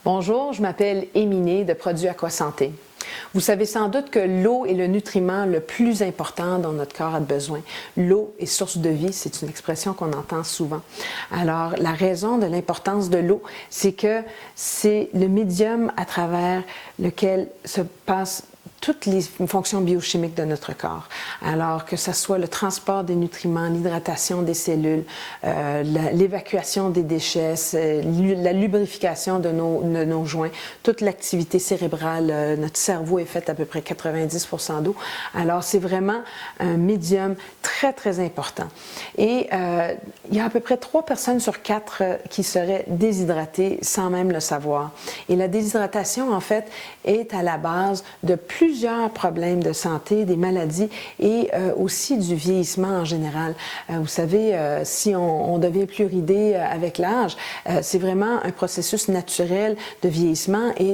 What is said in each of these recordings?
Bonjour, je m'appelle Émilie de Produits Aquasanté. Vous savez sans doute que l'eau est le nutriment le plus important dont notre corps a besoin. L'eau est source de vie, c'est une expression qu'on entend souvent. Alors, la raison de l'importance de l'eau, c'est que c'est le médium à travers lequel se passe toutes les fonctions biochimiques de notre corps. Alors que ce soit le transport des nutriments, l'hydratation des cellules, l'évacuation des déchets, la lubrification de nos joints, toute l'activité cérébrale, notre cerveau est fait à peu près 90% d'eau. Alors c'est vraiment un médium très, très important. Et il y a à peu près 3 personnes sur 4 qui seraient déshydratées sans même le savoir. Et la déshydratation, en fait, est à la base de plusieurs problèmes de santé, des maladies et aussi du vieillissement en général. Vous savez, si on devient plus ridé avec l'âge, c'est vraiment un processus naturel de vieillissement et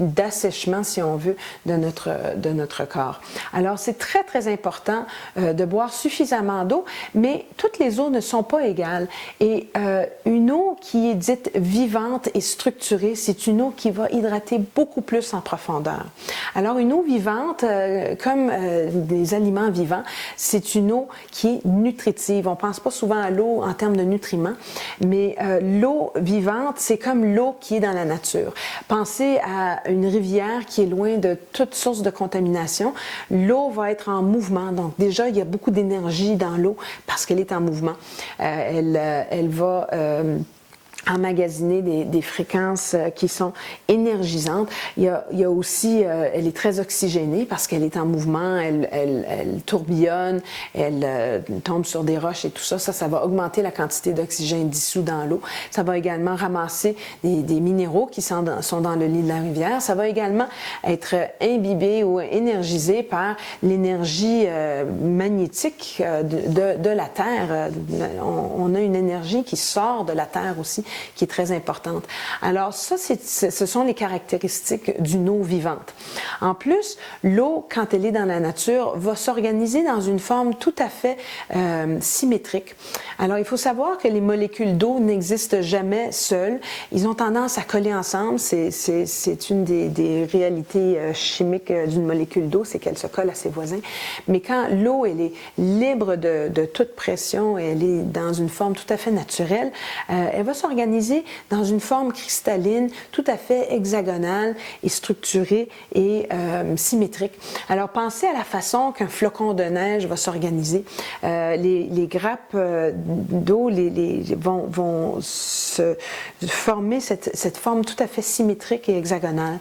d'assèchement, si on veut, de notre corps. Alors, c'est très, très important de boire suffisamment d'eau, mais toutes les eaux ne sont pas égales. Et une eau qui est dite vivante et structurée, c'est une eau qui va hydrater beaucoup plus en profondeur. Alors, une eau vivante, comme des aliments vivants, c'est une eau qui est nutritive. On ne pense pas souvent à l'eau en termes de nutriments, mais l'eau vivante, c'est comme l'eau qui est dans la nature. Pensez à une rivière qui est loin de toute source de contamination. L'eau va être en mouvement. Donc déjà, il y a beaucoup d'énergie dans l'eau parce qu'elle est en mouvement. Elle va emmagasiner des fréquences qui sont énergisantes. Il y a aussi, elle est très oxygénée parce qu'elle est en mouvement, elle tourbillonne, elle tombe sur des roches et tout ça. Ça va augmenter la quantité d'oxygène dissous dans l'eau. Ça va également ramasser des minéraux qui sont dans le lit de la rivière. Ça va également être imbibé ou énergisé par l'énergie magnétique de la Terre. On a une énergie qui sort de la Terre aussi, qui est très importante. Alors ça, ce sont les caractéristiques d'une eau vivante. En plus, l'eau, quand elle est dans la nature, va s'organiser dans une forme tout à fait symétrique. Alors, il faut savoir que les molécules d'eau n'existent jamais seules. Ils ont tendance à coller ensemble. C'est une des réalités chimiques d'une molécule d'eau, c'est qu'elle se colle à ses voisins. Mais quand l'eau, elle est libre de toute pression, elle est dans une forme tout à fait naturelle, elle va s'organiser dans une forme cristalline, tout à fait hexagonale et structurée et symétrique. Alors, pensez à la façon qu'un flocon de neige va s'organiser. Les grappes d'eau vont se former cette forme tout à fait symétrique et hexagonale.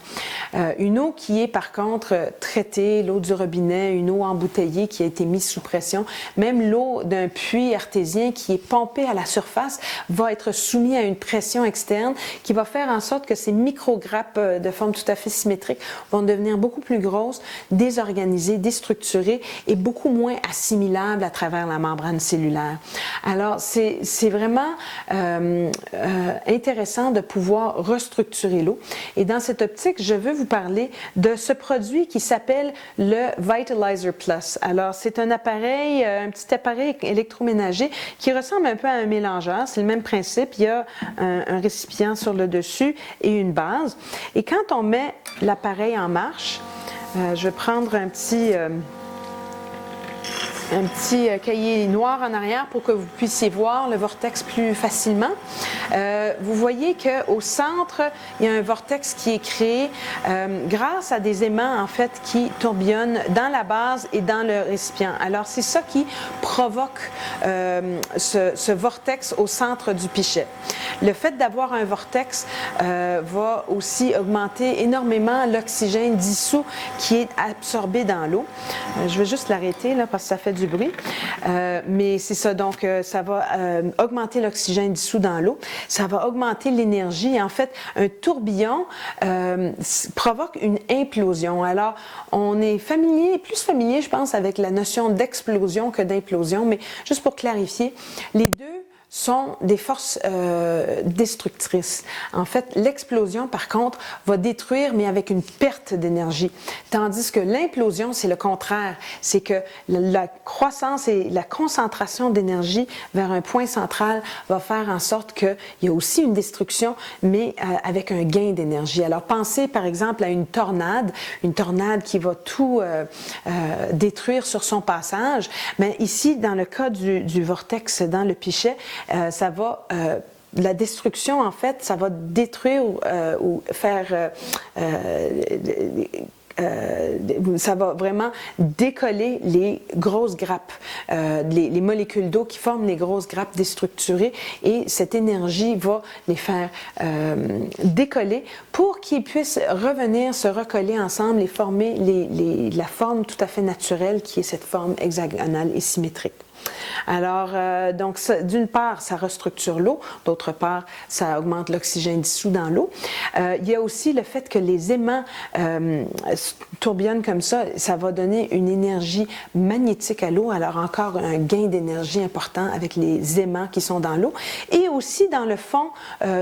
Une eau qui est par contre traitée, l'eau du robinet, une eau embouteillée qui a été mise sous pression, même l'eau d'un puits artésien qui est pompée à la surface va être soumise à une pression externe qui va faire en sorte que ces micro-grappes de forme tout à fait symétrique vont devenir beaucoup plus grosses, désorganisées, déstructurées et beaucoup moins assimilables à travers la membrane cellulaire. Alors, c'est vraiment intéressant de pouvoir restructurer l'eau. Et dans cette optique, je veux vous parler de ce produit qui s'appelle le Vitalizer Plus. Alors, c'est un appareil, un petit appareil électroménager qui ressemble un peu à un mélangeur. C'est le même principe. Il y a un récipient sur le dessus et une base. Et quand on met l'appareil en marche, je vais prendre un petit cahier noir en arrière pour que vous puissiez voir le vortex plus facilement. Vous voyez qu'au centre, il y a un vortex qui est créé grâce à des aimants, en fait, qui tourbillonnent dans la base et dans le récipient. Alors, c'est ça qui provoque ce vortex au centre du pichet. Le fait d'avoir un vortex va aussi augmenter énormément l'oxygène dissous qui est absorbé dans l'eau. Je vais juste l'arrêter là parce que ça fait du bruit. Mais c'est ça, donc ça va augmenter l'oxygène dissous dans l'eau. Ça va augmenter l'énergie. En fait, un tourbillon provoque une implosion. Alors, on est plus familier, je pense, avec la notion d'explosion que d'implosion. Mais juste pour clarifier, les deux sont des forces destructrices. En fait, l'explosion, par contre, va détruire, mais avec une perte d'énergie. Tandis que l'implosion, c'est le contraire. C'est que la croissance et la concentration d'énergie vers un point central va faire en sorte qu'il y a aussi une destruction, mais avec un gain d'énergie. Alors, pensez par exemple à une tornade qui va tout détruire sur son passage. Mais ici, dans le cas du vortex dans le pichet, ça va la destruction, en fait, ça va détruire ou faire ça va vraiment décoller les grosses grappes, les molécules d'eau qui forment les grosses grappes déstructurées, et cette énergie va les faire décoller pour qu'ils puissent revenir se recoller ensemble et former la forme tout à fait naturelle qui est cette forme hexagonale et symétrique. Alors, donc, d'une part, ça restructure l'eau, d'autre part, ça augmente l'oxygène dissous dans l'eau. Il y a aussi le fait que les aimants tourbillonnent comme ça va donner une énergie magnétique à l'eau, alors encore un gain d'énergie important avec les aimants qui sont dans l'eau. Et aussi, dans le fond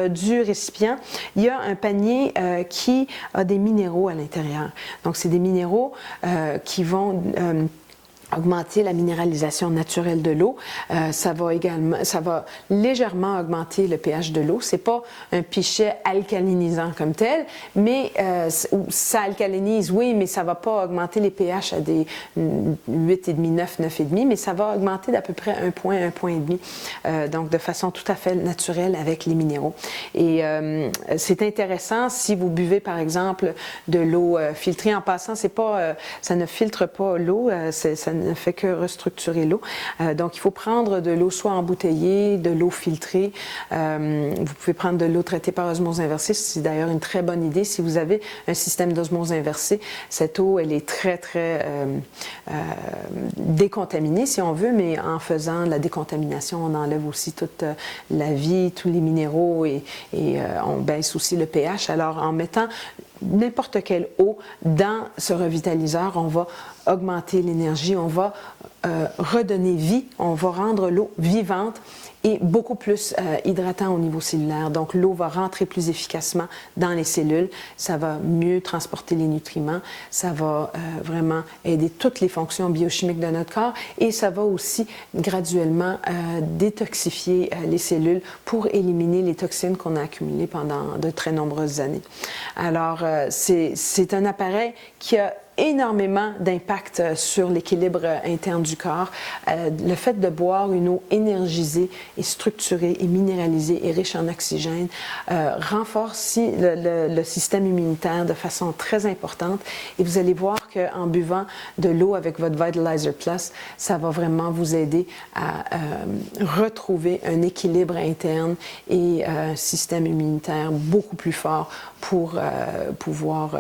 du récipient, il y a un panier qui a des minéraux à l'intérieur. Donc, c'est des minéraux qui vont augmenter la minéralisation naturelle de l'eau. Ça va légèrement augmenter le pH de l'eau. C'est pas un pichet alcalinisant comme tel, mais ça alcalinise, oui, mais ça va pas augmenter les pH à des 8,5, 9, 9,5, mais ça va augmenter d'à peu près 1 point et demi. Donc, de façon tout à fait naturelle avec les minéraux. Et c'est intéressant si vous buvez, par exemple, de l'eau filtrée. En passant, c'est pas, ça ne filtre pas l'eau, ça ne fait que restructurer l'eau. Donc, il faut prendre de l'eau soit embouteillée, de l'eau filtrée. Vous pouvez prendre de l'eau traitée par osmose inversée. C'est d'ailleurs une très bonne idée. Si vous avez un système d'osmose inversée, cette eau, elle est très, très décontaminée, si on veut, mais en faisant la décontamination, on enlève aussi toute la vie, tous les minéraux et on baisse aussi le pH. Alors, en mettant n'importe quelle eau dans ce revitaliseur, on va augmenter l'énergie, on va redonner vie, on va rendre l'eau vivante et beaucoup plus hydratant au niveau cellulaire. Donc, l'eau va rentrer plus efficacement dans les cellules, ça va mieux transporter les nutriments, ça va vraiment aider toutes les fonctions biochimiques de notre corps et ça va aussi graduellement détoxifier les cellules pour éliminer les toxines qu'on a accumulées pendant de très nombreuses années. Alors, c'est un appareil qui a énormément d'impact sur l'équilibre interne du corps. Le fait de boire une eau énergisée et structurée et minéralisée et riche en oxygène renforce le système immunitaire de façon très importante et vous allez voir qu'en buvant de l'eau avec votre Vitalizer Plus, ça va vraiment vous aider à retrouver un équilibre interne et un système immunitaire beaucoup plus fort pour pouvoir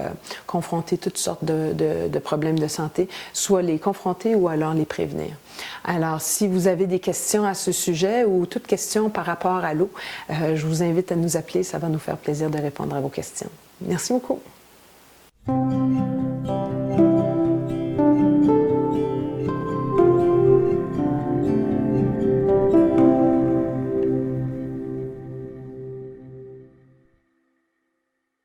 confronter toutes sortes de problèmes de santé, soit les confronter ou alors les prévenir. Alors, si vous avez des questions à ce sujet ou toute question par rapport à l'eau, je vous invite à nous appeler, ça va nous faire plaisir de répondre à vos questions. Merci beaucoup.